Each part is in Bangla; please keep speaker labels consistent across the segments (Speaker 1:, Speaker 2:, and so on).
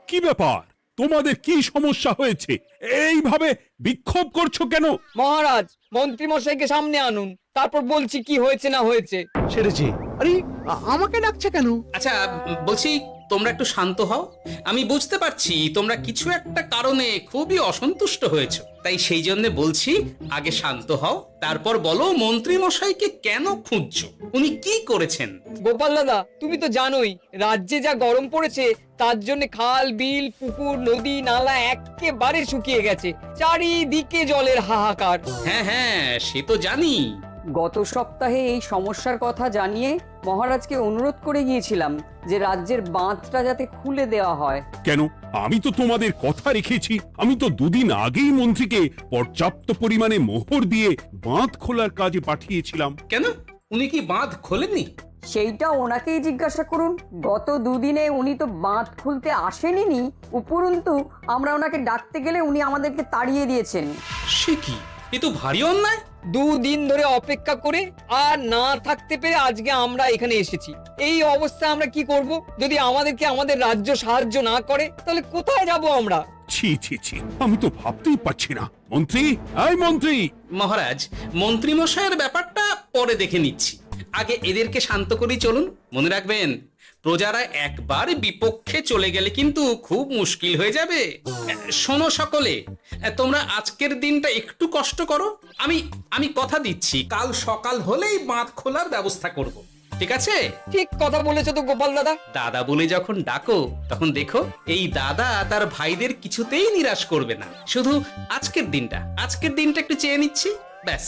Speaker 1: কি ব্যাপার, তোমাদের কি সমস্যা হয়েছে? এইভাবে বিক্ষোভ করছো কেন?
Speaker 2: মহারাজ, মন্ত্রী মশাইকে সামনে আনুন, তারপর বলছি কি হয়েছে না হয়েছে।
Speaker 3: সেরেছে। আরে আমাকে ডাকছে কেন?
Speaker 4: আচ্ছা, বলছি তোমরা একটু শান্ত হও। আমি বুঝতে পারছি তোমরা কিছু একটা কারণে খুবই অসন্তুষ্ট হয়েছো, তাই সেই জন্য বলছি আগে শান্ত হও, তারপর বলো মন্ত্রী মশাইকে কেন খুঁজছো, উনি কি করেছেন?
Speaker 2: গোপাল দাদা, তুমি তো জানোই রাজ্যে যা গরম পড়েছে, তার জন্য খাল বিল পুকুর নদী নালা একেবারে শুকিয়ে গেছে, চারিদিকে জলের হাহাকার।
Speaker 4: হ্যাঁ হ্যাঁ, সে তো জানি।
Speaker 5: গত সপ্তাহে এই সমস্যার কথা জানিয়ে মহারাজকে অনুরোধ করে গিয়েছিলাম যে রাজ্যের বাঁধটা যাতে খুলে দেওয়া হয়।
Speaker 1: কেন? আমি তো তোমাদের কথা রেখেছি। আমি তো দুদিন আগেই মন্ত্রীকে পর্যাপ্ত পরিমাণে মোহর দিয়ে বাঁধ খোলার কাজে পাঠিয়েছিলাম।
Speaker 4: কেন, উনি কি বাঁধ খোলেননি?
Speaker 5: সেইটা ওনাকেই জিজ্ঞাসা করুন। গত দুদিনে উনি তো বাঁধ খুলতে আসেনি, উপরন্তু আমরা ওনাকে ডাকতে গেলে উনি আমাদেরকে তাড়িয়ে দিয়েছেন।
Speaker 4: সে কি, এ তো ভারী অন্যায়।
Speaker 2: দুদিন ধরে অপেক্ষা করে আর না থাকতে পেরে আজকে আমরা এখানে এসেছি। এই অবস্থায় আমরা কি করব? যদি আমাদেরকে আমাদের রাজ্য সাহায্য না করে তাহলে কোথায় যাব আমরা?
Speaker 1: ছি ছি ছি, আমি তো ভাবতেই পারছি না। মন্ত্রী, এই মন্ত্রী!
Speaker 4: মহারাজ, মন্ত্রী মশাইয়ের ব্যাপারটা পরে দেখে নিচ্ছি, আগে এদেরকে শান্ত করেই চলুন। মনে রাখবেন, প্রজারা একবার বিপক্ষে চলে গেলে কিন্তু খুব মুশকিল হয়ে যাবে। শোনো সকলে, তোমরা আজকের দিনটা একটু কষ্ট করো। আমি কথা দিচ্ছি কাল সকাল হলেই বাঁধ খোলার ব্যবস্থা করব, ঠিক আছে?
Speaker 2: ঠিক কথা বলেছো তো গোপাল দাদা।
Speaker 4: দাদা বলে যখন ডাকো, তখন দেখো এই দাদা তার ভাইদের কিছুতেই নিরাশ করবে না। শুধু আজকের দিনটা একটু চেয়ে নিচ্ছি, ব্যাস।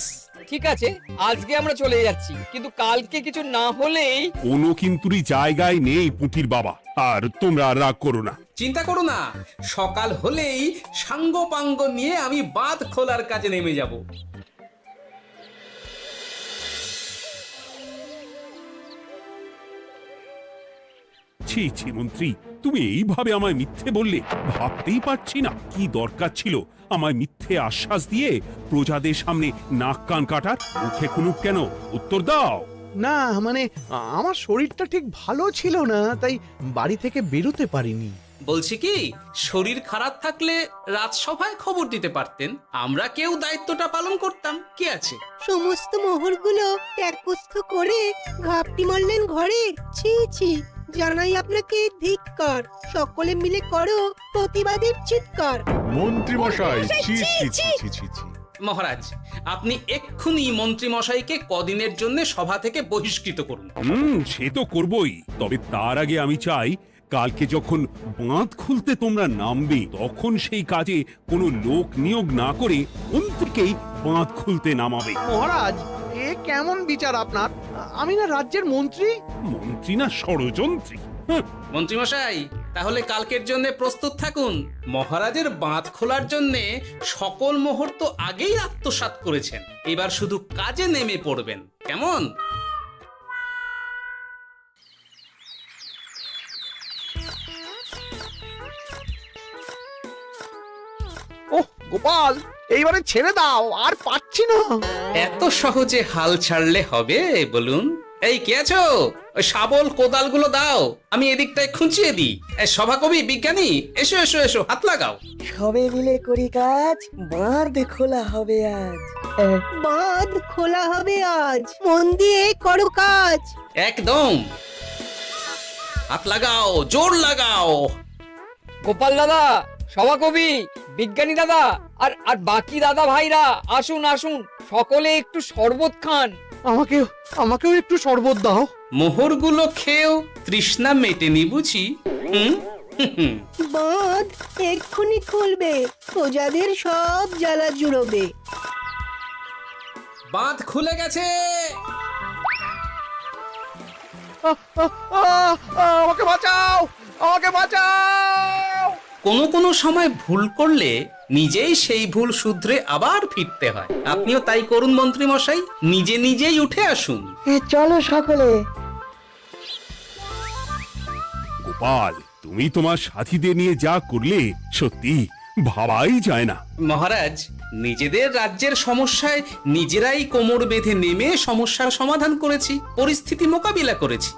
Speaker 2: ঠিক আছে, আজকে আমরা চলে যাচ্ছি, কিন্তু কালকে কিছু না হলেই।
Speaker 1: কোনো কিন্তুরই জায়গায় নেই পুঁটির বাবা। আর তোমরা রাগ করো না।
Speaker 4: চিন্তা করো না, সকাল হলেই সাঙ্গ পাঙ্গ নিয়ে আমি বাঁধ খোলার কাজে নেমে যাব।
Speaker 1: ছি ছি মন্ত্রী, তুমি এইভাবে আমায় মিথ্যে বললে। ভাবতেই পারছি না কি দরকার ছিল আমায় মিথ্যে আশ্বাস দিয়ে প্রজাদের সামনে নাক কান কাটার। মুখে কুলুপ কেন? উত্তর দাও।
Speaker 3: না মানে আমার শরীরটা ঠিক ভালো ছিল না, তাই বাড়ি থেকে বেরোতে পারিনি।
Speaker 4: বলছি কি, শরীর খারাপ থাকলে রাজসভায় খবর দিতে পারতেন, আমরা কেউ দায়িত্বটা পালন করতাম, কি আছে?
Speaker 6: সমস্ত মোহরগুলো একস্থ করে ঘাপটি মারলেন ঘরে। ছি ছি, জানাই আপনাকে ধিক্কার। সকলে মিলে করো প্রতিবাদের চিৎকার।
Speaker 7: মন্ত্রী মশাই, ছি ছি ছি ছি ছি ছি।
Speaker 4: মহারাজ, আপনি এক্ষুনি মন্ত্রী মশাইকে কদিনের জন্য সভা থেকে বহিষ্কৃত করুন।
Speaker 1: সে তো করবই, তবে তার আগে আমি চাই কালকে যখন বাঁধ খুলতে তোমরা নামবে, তখন সেই কাজে কোনো লোক নিয়োগ না করে মন্ত্রীকেই বাঁধ খুলতে নামাবে।
Speaker 3: মহারাজ, এ কেমন বিচার আপনার? আমি না রাজ্যের মন্ত্রী।
Speaker 1: মন্ত্রী না ষড়যন্ত্রী।
Speaker 4: মন্ত্রী মশাই, তাহলে কালকের জন্য প্রস্তুত থাকুন। মহারাজের বাঁধ খোলার জন্য সকল মোহর তো আগেই আত্মসাৎ করেছেন, এবার শুধু কাজে নেমে পড়বেন, কেমন?
Speaker 3: ওহ গোপাল, এইবারে ছেড়ে দাও, আর পাচ্ছি না।
Speaker 4: এত সহজে হাল ছাড়লে হবে বলুন? এই কে আছো? ওই শাবল কোদালগুলো দাও, আমি এদিকটায় খুঁচিয়ে দিই। সভাকবি, বিজ্ঞানী, এসো এসো এসো, হাত লাগাও।
Speaker 8: সবে মিলে করি কাজ, বাঁধ খোলা হবে আজ।
Speaker 6: বাঁধ খোলা হবে আজ, মন দিয়ে করো কাজ।
Speaker 4: একদম, হাত লাগাও, জোর লাগাও।
Speaker 2: গোপাল দাদা, সভাকবি, বিজ্ঞানী দাদা আর আর বাকি দাদা ভাইরা আসুন আসুন, সকলে একটু শরবত খান।
Speaker 3: আমাকেও একটু শরবত দাও।
Speaker 4: মোহরগুলো খেয়েও তৃষ্ণা মেটেনি বুঝি?
Speaker 6: বাঁধ এক্ষুনি খুলবে, প্রজাদের সব জ্বালা জুড়োবে।
Speaker 4: বাঁধ খুলে গেছে।
Speaker 3: আমাকে বাঁচাও, আমাকে বাঁচাও।
Speaker 4: কোনো সময় ভুল করলে নিজেই সেই ভুল শুধরে আবার ফিরতে হয়। আপনিও তাই করুন মন্ত্রী মশাই, নিজেই উঠে আসুন।
Speaker 8: চলো সকলে।
Speaker 1: গোপাল, তুমি তোমার সাথীদের নিয়ে যা করলে, সত্যি ভাবাই যায় না।
Speaker 4: মহারাজ, নিজেদের রাজ্যের সমস্যায় নিজেরাই কোমর বেঁধে নেমে সমস্যার সমাধান করেছি, পরিস্থিতি মোকাবিলা করেছি।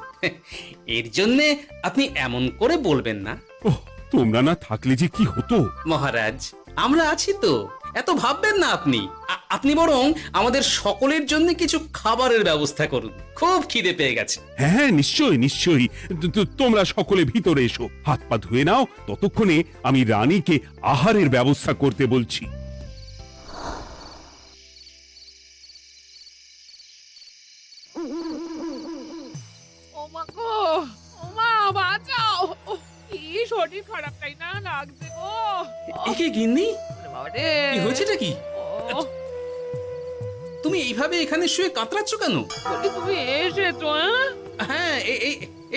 Speaker 4: এর জন্যে আপনি এমন করে বলবেন না।
Speaker 1: ওহ, তোমরা না থাকলে যে কি হতো।
Speaker 4: মহারাজ, আমরা আছি তো, এত ভাববেন না আপনি। আপনি বরং আমাদের সকলের জন্য কিছু খাবারের ব্যবস্থা করুন, খুব খিদে পেয়ে গেছে।
Speaker 1: হ্যাঁ, নিশ্চয়ই নিশ্চয়ই। তোমরা সকলে ভিতরে এসো, হাত পা ধুয়ে নাও। ততক্ষণে আমি রানীকে আহারের ব্যবস্থা করতে বলছি।
Speaker 9: ওমা গো, ওমা বাঁচাও! ওহ, কি শরীর খারাপ তাই না লাগছে গো।
Speaker 4: একে গিন্নি,
Speaker 9: বাবারে,
Speaker 4: কি হয়েছেটা কি?
Speaker 9: ওহ,
Speaker 4: তুমি এইভাবে এখানে শুয়ে কাতরাচ্ছ কেন?
Speaker 9: বলি তুমি এসেছো?
Speaker 4: হ্যাঁ,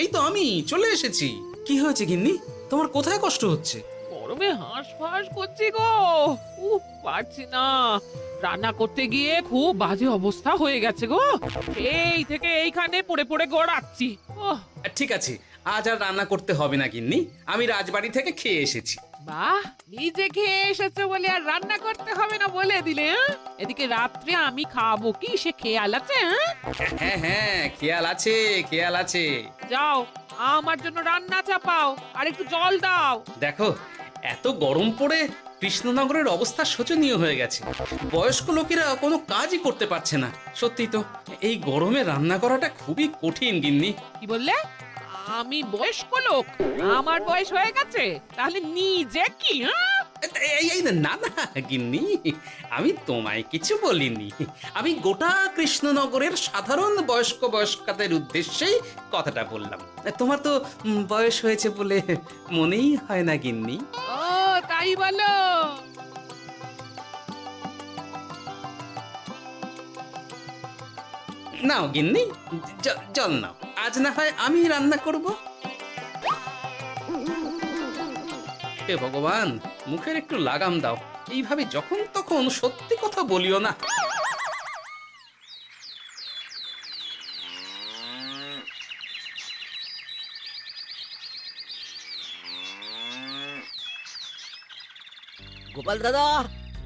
Speaker 4: এই তো আমি চলে এসেছি। কি হয়েছে গিন্নি? তোমার কোথায় কষ্ট হচ্ছে?
Speaker 9: গরমে হাঁসফাঁস করছি গো। পারছি না, রান্না করতে গিয়ে খুব বাজে অবস্থা হয়ে গেছে গো। এই থেকে এইখানে পড়ে পড়ে গড়াচ্ছি। ওহ,
Speaker 4: ঠিক আছে, আজ আর রান্না করতে হবে না গিন্নি, আমি রাজবাড়ি থেকে খেয়ে এসেছি।
Speaker 9: বাহ, নিজে খেয়ে এসেছো বলে আর রান্না করতে হবে না বলে দিলে, হ্যাঁ? এদিকে রাত্রে আমি খাবো কি সে খেয়াল আছে?
Speaker 4: হ্যাঁ হ্যাঁ, খেয়াল আছে, খেয়াল আছে।
Speaker 9: যাও, আমার জন্য রান্না চাপাও আর একটু জল দাও।
Speaker 4: দেখো, এত গরম পড়ে কৃষ্ণনগরের অবস্থা শোচনীয় হয়ে গেছে। বয়স্ক লোকেরা কোনো কাজই করতে পারছে না। সত্যি তো, এই গরমে রান্না করাটা খুবই কঠিন গিন্নি।
Speaker 9: কি বললে? আমি বয়স্ক লোক? আমার বয়স হয়ে গেছে, তাহলে নিজে কি? হ্যাঁ,
Speaker 4: এই না না গিন্নি, আমি তোমায় কিছু বলিনি। আমি গোটা কৃষ্ণনগরের সাধারণ বয়স্কাদের উদ্দেশ্যেই কথাটা বললাম। তোমার তো বয়স হয়েছে বলে মনেই হয় না গিন্নি।
Speaker 9: ও তাই বলো?
Speaker 4: নাও গিন্নি, জল নাও। আজ না হয় আমি রান্না করব। হে ভগবান, মুখের একটু লাগাম দাও। এইভাবে যখন তখন সত্যি কথা বলিও না।
Speaker 8: গোপাল দাদা,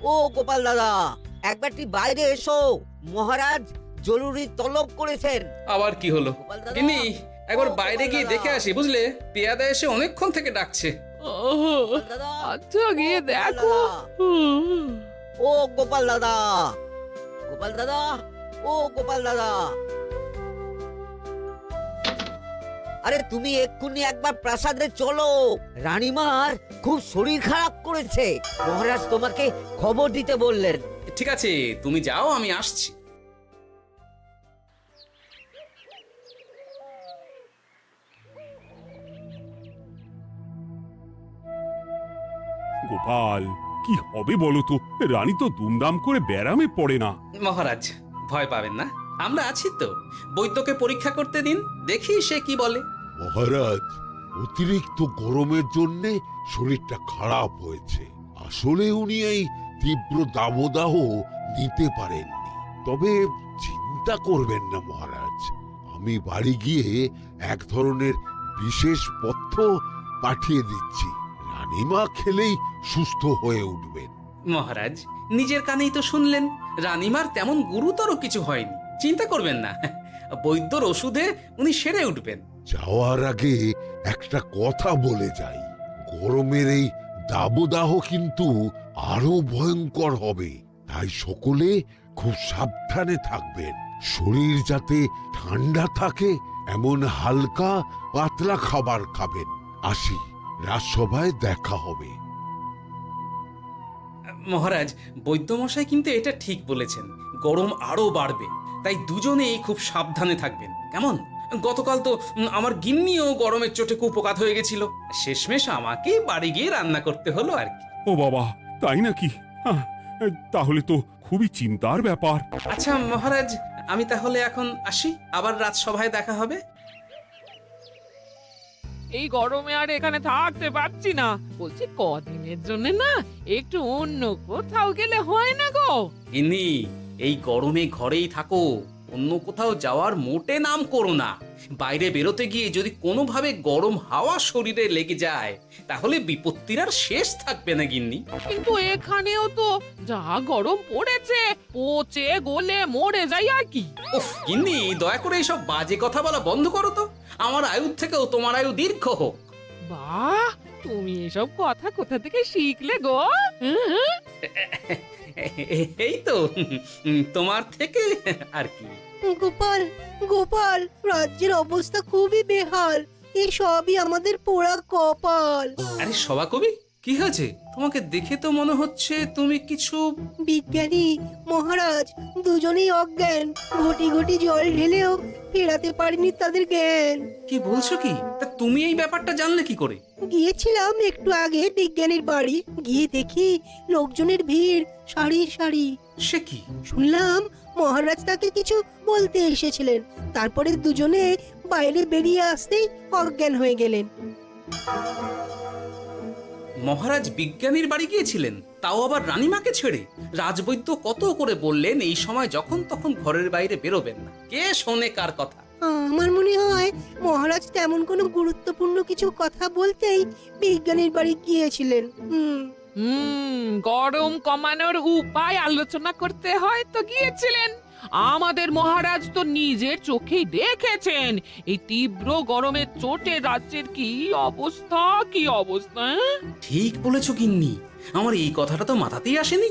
Speaker 8: ও গোপাল দাদা, একবারটি বাইরে এসো। মহারাজ জরুরি তলব করেছেন।
Speaker 4: আবার কি হলো?
Speaker 8: গোপাল দাদা,
Speaker 4: গিন্নি, একবার
Speaker 8: ও
Speaker 4: বাইরে
Speaker 8: গোপাল
Speaker 4: গিয়ে
Speaker 8: দাদা।
Speaker 4: দেখে আসি, বুঝলে? পেয়াদা এসে অনেকক্ষণ থেকে ডাকছে।
Speaker 8: গোপাল দাদা,
Speaker 9: আচ্ছা, গিয়ে
Speaker 8: গোপাল
Speaker 9: দেখো।
Speaker 8: দাদা, ও গোপাল দাদা, গোপাল দাদা, ও গোপাল দাদা। আরে তুমি এক্ষুনি একবার প্রাসাদে চলো, রানীমার খুব শরীর খারাপ করেছে। মহারাজ তোমাকে খবর দিতে বললেন।
Speaker 4: ঠিক আছে, তুমি যাও, আমি আসছি।
Speaker 1: গোপাল, কি হবে বলো তো? রানী তো দুমদাম করে ব্যারামে পড়ে না।
Speaker 4: মহারাজ, ভয় পাবেন না, আমরা আছি তো। বৈদ্যকে পরীক্ষা করতে দিন, দেখি সে কি বলে।
Speaker 7: মহারাজ, অতিরিক্ত গরমের জন্য শরীরটা খারাপ হয়েছে। আসলে উনি এই তীব্র দাবদাহ নিতে পারেননি। তবে চিন্তা করবেন না মহারাজ, আমি বাড়ি গিয়ে এক ধরনের বিশেষ পথ্য পাঠিয়ে দিচ্ছি। রানীমা খেলেই সুস্থ হয়ে উঠবেন।
Speaker 4: মহারাজ, নিজের কানেই তো শুনলেন, রানীমার তেমন গুরুতর কিছু হয়নি, চিন্তা করবেন না। বৈদ্যর ওষুধে উনি সেরে উঠবেন।
Speaker 7: যাওয়ার আগে একটা কথা বলে যাই, গরমের এই দাবদাহ কিন্তু আরো ভয়ঙ্কর হবে। তাই সকলে খুব সাবধানে থাকবেন। শরীর যাতে ঠান্ডা থাকে এমন হালকা পাতলা খাবার খাবেন। আসি, রাজসভায় দেখা হবে।
Speaker 4: মহারাজ, বৈদ্যমশাই কিন্তু এটা ঠিক বলেছেন, গরম আরো বাড়বে। তাই দুজনেই খুব সাবধানে থাকবেন, কেমন? গতকাল তো আমার গিন্নিও গরমের চোটে কুপকাত হয়ে গেছিল। শেষমেশ আমাকেই বাড়ি গিয়ে রান্না করতে হলো আর কি।
Speaker 1: ও বাবা, তাই নাকি? তাহলে তো খুবই চিন্তার ব্যাপার।
Speaker 4: আচ্ছা মহারাজ, আমি তাহলে এখন আসি, আবার রাজসভায় দেখা হবে।
Speaker 9: এই গরমে আর এখানে থাকতে পারছি না। বলছি কদিনের জন্য না একটু অন্য কোথাও গেলে হয় না গো?
Speaker 4: গিন্নি, এই গরমে ঘরেই থাকো, অন্য কোথাও যাওয়ার মোটে নাম করো না। বাইরে বেরোতে গিয়ে যদি কোনোভাবে গরম হাওয়া শরীরে লেগে যায় তাহলে বিপত্তির আর শেষ থাকবে না গিন্নি।
Speaker 9: কিন্তু এখানেও তো যা গরম পড়েছে, পচে গলে মরে যাই আর কি।
Speaker 4: উফ গিন্নি, দয়া করে এইসব বাজে কথা বলা বন্ধ করো তো। আমার আয়ুর থেকেও তোমার আয়ু দীর্ঘ হোক।
Speaker 9: বাহ, তুমি এসব কথা কোথা থেকে শিখলে গো? হুম?
Speaker 4: এই তো তোমার থেকে আর কি।
Speaker 6: গোপাল গোপাল, রাজ্যের অবস্থা খুবই বেহাল। এই সবই আমাদের পোড়া কপাল।
Speaker 4: আরে সভা কবি, কি হয়েছে? তোমাকে দেখে তো মনে হচ্ছে তুমি কিছু।
Speaker 6: বিজ্ঞানী মহারাজ দুজনেই অজ্ঞান। ঘটি ঘটি জল ঢেলেও ফেরাতে পারিনি তাদের জ্ঞান।
Speaker 4: কি বলছো কি? তা তুমি এই ব্যাপারটা জানলে কি করে?
Speaker 6: গিয়েছিলাম একটু আগে বিজ্ঞানীর বাড়ি, গিয়ে দেখি লোকজনের ভিড় সারি সারি।
Speaker 4: সে কি?
Speaker 6: শুনলাম মহারাজ তাকে কিছু বলতে এসেছিলেন, তারপরে দুজনে বাইরে বেরিয়ে আসতেই অজ্ঞান হয়ে গেলেন।
Speaker 4: মহারাজ বিজ্ঞানীর বাড়ি গিয়েছিলেন, তাও আবার রানীমাকে ছেড়ে? রাজবৈদ্য কত করে বললেন এই সময় যখন তখন ঘরের বাইরে বেরোবেন না। কে শোনে কার কথা?
Speaker 6: আমার মনে হয় মহারাজ তেমন কোনো গুরুত্বপূর্ণ কিছু কথা বলতেই বিজ্ঞানীর বাড়ি গিয়েছিলেন।
Speaker 9: গরম কমানোর উপায় আলোচনা করতে হয় তো গিয়েছিলেন। আমাদের মহারাজ তো নিজের চোখেই দেখেছেন এই তীব্র গরমের চোটে রাজ্যের কি অবস্থা, কি অবস্থা।
Speaker 4: ঠিক বলেছো গিন্নি, আমার এই কথাটা তো মাথাতেই আসেনি।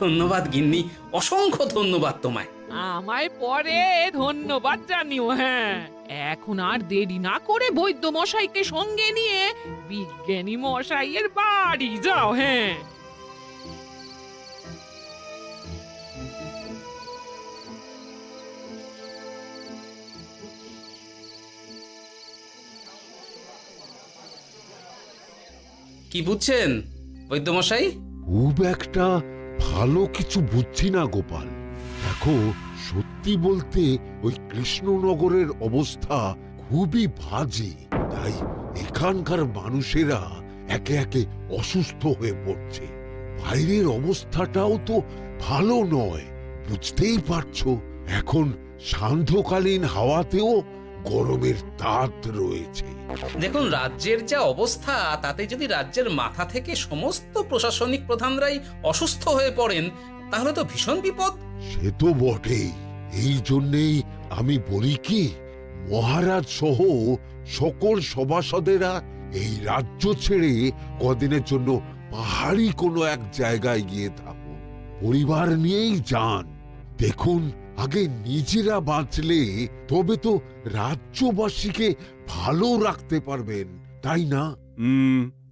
Speaker 4: ধন্যবাদ গিন্নি, অসংখ্য ধন্যবাদ তোমায়।
Speaker 9: আমায় পরে ধন্যবাদ জানিও। হ্যাঁ, এখন আর দেরি না করে বৈদ্য মশাইকে সঙ্গে নিয়ে বিজ্ঞানী মশাইয়ের বাড়ি যাও। হ্যাঁ,
Speaker 4: কি বুঝছেন বৈদ্যমশাই?
Speaker 7: খুব একটা ভালো কিছু বুঝছি না গোপাল। দেখো, সত্যি বলতে ওই কৃষ্ণনগরের অবস্থা খুবই বাজে। তাই এখানকার মানুষেরা একে একে অসুস্থ হয়ে পড়ছে। বাইরের অবস্থাটাও তো ভালো নয়, বুঝতেই পারছো। এখন সান্ধ্যকালীন হাওয়াতেও গরমের তাত রয়েছে।
Speaker 4: দেখুন, রাজ্যের যা অবস্থা তাতে যদি রাজ্যের মাথা থেকে সমস্ত প্রশাসনিক প্রধানরাই অসুস্থ হয়ে পড়েন তাহলে তো ভীষণ বিপদ।
Speaker 7: সে তো বটেই। এই জন্যেই আমি বলি কি, মহারাজ সহ সকল সভাসদেরা এই রাজ্য ছেড়ে কদিনের জন্য পাহাড়ি কোনো এক জায়গায় গিয়ে থাকুন, পরিবার নিয়েই যান। দেখুন, আগে নিজেরা বাঁচলে তবে তো রাজ্যবাসীকে ভালো রাখতে পারবেন, তাই না?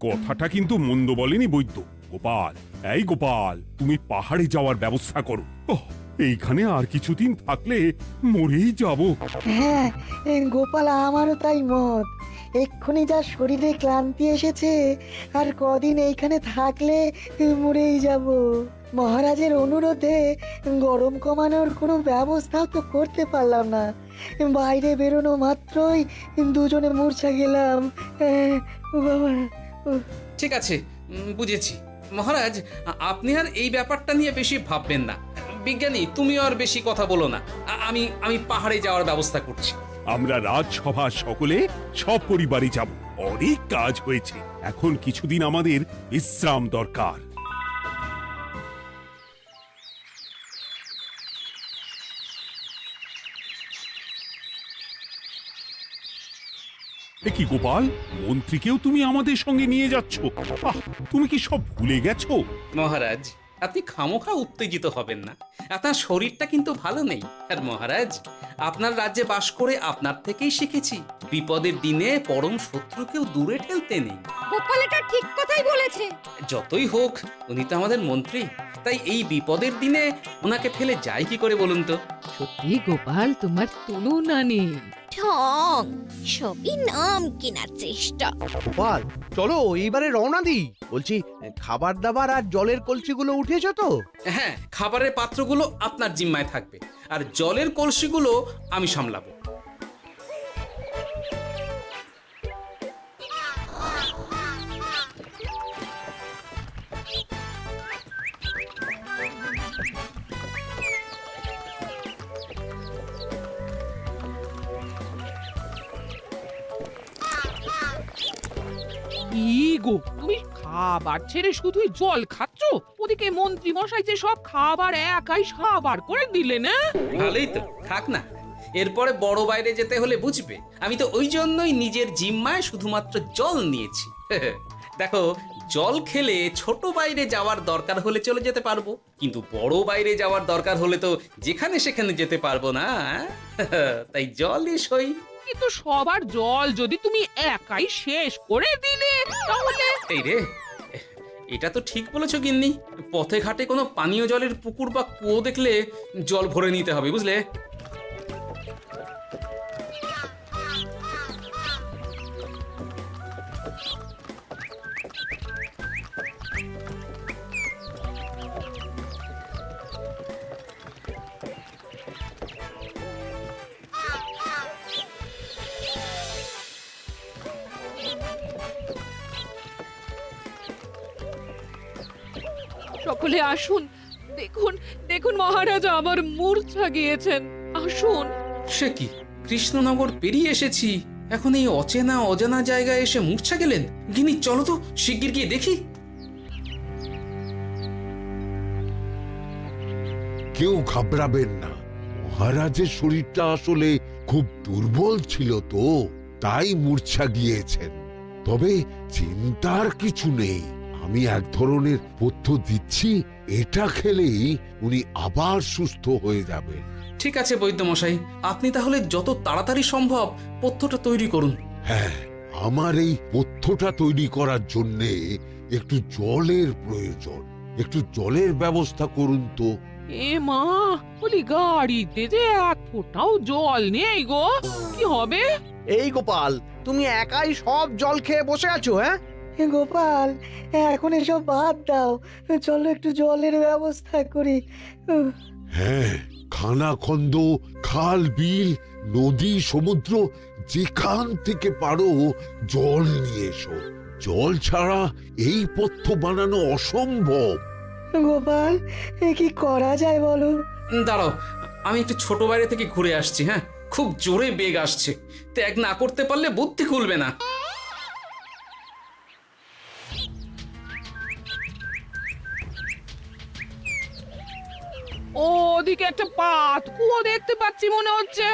Speaker 1: কথাটা কিন্তু মন্দ বলেনি বৈদ্য। গোপাল, এই গোপাল, তুমি পাহাড়ে যাওয়ার ব্যবস্থা করো। এইখানে আর কিছুদিন থাকলে মরেই যাব।
Speaker 10: হ্যাঁ গোপাল, আমারও তাই মত। এক্ষুনি যা শরীরে ক্লান্তি এসেছে, আর কদিন এইখানে থাকলে মরেই যাব। মহারাজের অনুরোধে গরম কমানোর কোনো ব্যবস্থাও তো করতে পারলাম না। বাইরে বেরোনো মাত্রই দুজনে মূর্ছা গেলাম। বাবা,
Speaker 4: ঠিক আছে, বুঝেছি। মহারাজ, আপনি আর এই ব্যাপারটা নিয়ে বেশি ভাববেন না। বিজ্ঞানী, তুমিও আর বেশি কথা বলো না। আমি পাহাড়ে যাওয়ার ব্যবস্থা করছি।
Speaker 1: আমরা রাজসভা সকলে সব পরিবারে যাব। অনেক কাজ হয়েছে, এখন কিছুদিন আমাদের বিশ্রাম দরকার। কি গোপাল, মন্ত্রীকেও তুমি আমাদের সঙ্গে নিয়ে যাচ্ছ? তুমি কি সব ভুলে গেছো?
Speaker 4: মহারাজ, আপনি খামোখা উত্তেজিত হবেন না। আপনার শরীরটা কিন্তু ভালো নেই। আর মহারাজ, আপনার রাজ্যে বাস করে আপনার থেকেই শিখেছি বিপদের দিনে পরম শত্রুকেও দূরে ঠেলতে নেই।
Speaker 5: গোপাল এটা ঠিক কথাই বলেছে।
Speaker 4: যতই হোক, উনি তো আমাদের মন্ত্রী, তাই এই বিপদের দিনে ওনাকে ফেলে যায় কি করে বলুন তো?
Speaker 9: সত্যি গোপাল, তোমার তুলনা নেই।
Speaker 11: ঠং, সবই নাম কেনার চেষ্টা।
Speaker 3: গোপাল, চলো এইবারে রওনা দিই। বলছি, খাবার দাবার আর জলের কলসিগুলো উঠেছো তো?
Speaker 4: হ্যাঁ, খাবারের পাত্রগুলো আপনার জিম্মায় থাকবে, আর জলের কলসিগুলো আমি সামলাবো।
Speaker 9: কি গো, তুমি খাবার ছেড়ে শুধুই জল খাচ্ছ? ওদিকে মন্ত্রী মশাই যে সব খাবার একাই সাবার করে দিলে না?
Speaker 4: ভালোই তো, থাক না। এরপরে বড় বাইরে যেতে হলে বুঝবে, আমি তো ওই জন্যই নিজের জিম্মায় শুধুমাত্র জল নিয়েছি। দেখো, জল খেলে ছোট বাইরে যাওয়ার দরকার হলে চলে যেতে পারবো, কিন্তু বড় বাইরে যাওয়ার দরকার হলে তো যেখানে সেখানে যেতে পারবো না। তাই জলই সই।
Speaker 9: কিন্তু সবার জল যদি তুমি একাই শেষ করে দিলে তাহলে?
Speaker 4: এই রে, এটা তো ঠিক বলেছো গিন্নি। পথে ঘাটে কোনো পানীয় জলের পুকুর বা কুয়ো দেখলে জল ভরে নিতে হবে, বুঝলে?
Speaker 9: সকলে আসুন, দেখুন দেখুন মহারাজা আমার মূর্ছা গিয়েছেন, আসুন।
Speaker 4: সে কি, কৃষ্ণনগর পেরিয়ে এসেছি, এখন এই অচেনা অজানা জায়গায় এসে মূর্ছা গেলেন? গিন্নি চলো তো শিগগির গিয়ে দেখি।
Speaker 7: কেউ ঘাবড়াবেন না, মহারাজের শরীরটা আসলে খুব দুর্বল ছিল তো, তাই মূর্ছা গিয়েছেন। তবে চিন্তার কিছু নেই, আমি এক ধরনের পথ্য দিচ্ছি, এটা খেলেই উনি আবার সুস্থ হয়ে যাবেন।
Speaker 4: ঠিক আছে বৈদ্যমশাই, আপনি তাহলে যত তাড়াতাড়ি সম্ভব পথ্যটা তৈরি করুন।
Speaker 7: হ্যাঁ, আমার এই পথ্যটা তৈরি করার জন্যে একটু জলের প্রয়োজন, একটু জলের ব্যবস্থা করুন তো।
Speaker 9: এ মা, বলি গাড়িতে যে এক ফোঁটাও জল নেই গো, কি হবে?
Speaker 3: এই গোপাল, তুমি একাই সব জল খেয়ে বসে আছো? হ্যাঁ
Speaker 10: গোপাল, এখন এসব বাদ দাও, চলো একটু জলের ব্যবস্থা করি।
Speaker 7: হ্যাঁ, খানাখন্দ, খাল, বিল, নদী, সমুদ্র, যেখান থেকে পারো জল নিয়ে এসো। জল ছাড়া এই পথ্য বানানো অসম্ভব।
Speaker 10: গোপাল, এ কি করা যায় বলো?
Speaker 4: দাঁড়াও, আমি একটু ছোট বাইরে থেকে ঘুরে আসছি। হ্যাঁ, খুব জোরে বেগ আসছে, ত্যাগ না করতে পারলে বুদ্ধি খুলবে না।
Speaker 9: ওদিকে একটা পাত কুয়ো দেখতে পাচ্ছি মনে হচ্ছে।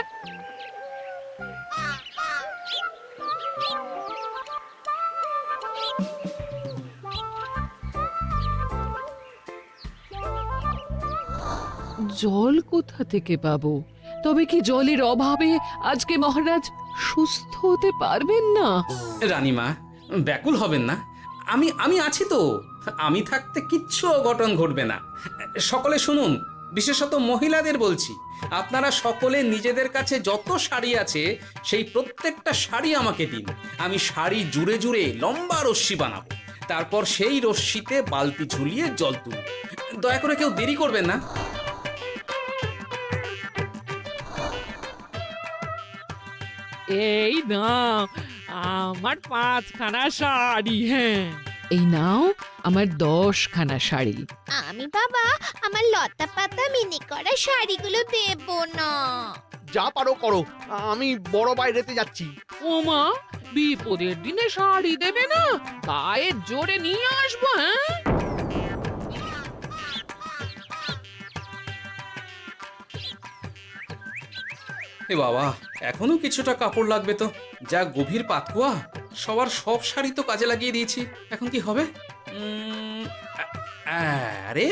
Speaker 9: জল কোথা থেকে পাবো? তবে কি জলের অভাবে আজকে মহারাজ সুস্থ হতে পারবেন না?
Speaker 4: রানীমা, ব্যাকুল হবেন না, আমি আছি তো। আমি থাকতে কিচ্ছু অঘটন ঘটবে না। সকলে শুনুন, বিশেষত মহিলাদের বলছি, আপনারা সকলে নিজেদের কাছে যত শাড়ি আছে সেই প্রত্যেকটা শাড়ি আমাকে দিন। আমি শাড়ি জুড়ে জুড়ে লম্বা রশ্মি বানাবো, তারপর সেই রশ্মিতে বালতি ঝুলিয়ে জল তুলব। দয়া করে কেউ দেরি করবেন না।
Speaker 9: এই নাও আমার 5খানা শাড়ি। হ্যাঁ, এই নাও আমার 10খানা শাড়ি।
Speaker 11: আমি বাবা আমার লতা পাতা মিনি করা শাড়িগুলো দেব না।
Speaker 3: যা পারো করো, আমি বড় বাইরেতে যাচ্ছি।
Speaker 9: ও মা, বিপদের দিনে শাড়ি দেবে না? গায়ে জোরে নিয়ে আসবো। হ্যাঁ,
Speaker 4: এ বাবা, এখনো কিছুটা কাপড় লাগবে তো। যা গভীর পাতকুয়া, সবার সব শাড়ি তো কাজে লাগিয়ে দিয়েছি, এখন কি হবে? আরে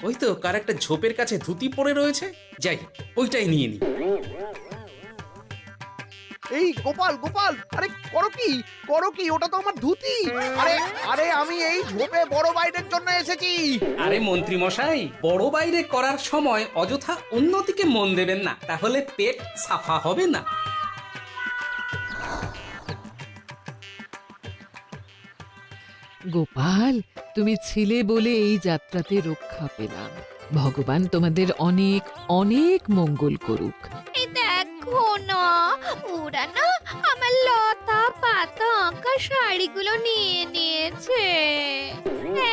Speaker 4: ওই তো কার একটা ঝোপের কাছে ধুতি পড়ে রয়েছে, যাই ওইটাই নিয়ে নি।
Speaker 3: এই গোপাল, গোপাল, আরে করো কি, ওটা তো আমার ধুতি। আরে আরে আমি এই ঝোপে বড় বাইরের জন্য এসেছি।
Speaker 4: আরে মন্ত্রী মশাই, বড় বাইরে করার সময় অযথা অন্যদিকে মন দেবেন না, তাহলে পেট সাফা হবে না।
Speaker 9: গোপাল, তুমি ছিলে বলে এই যাত্রাতে রক্ষা পেলাম। ভগবান তোমাদের অনেক অনেক মঙ্গল করুক।
Speaker 11: এই দেখো না, ওরা না আমার লতা পাতা আঁকা শাড়িগুলো নিয়ে নিয়েছে।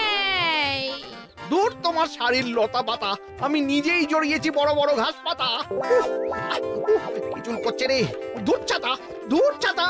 Speaker 11: এই
Speaker 3: দূর তোমার শাড়ির লতা পাতা, আমি নিজেই জড়িয়েছি বড় বড় ঘাস পাতা। কি চুল করছে রে, দূর ছাতা, দূর ছাতা।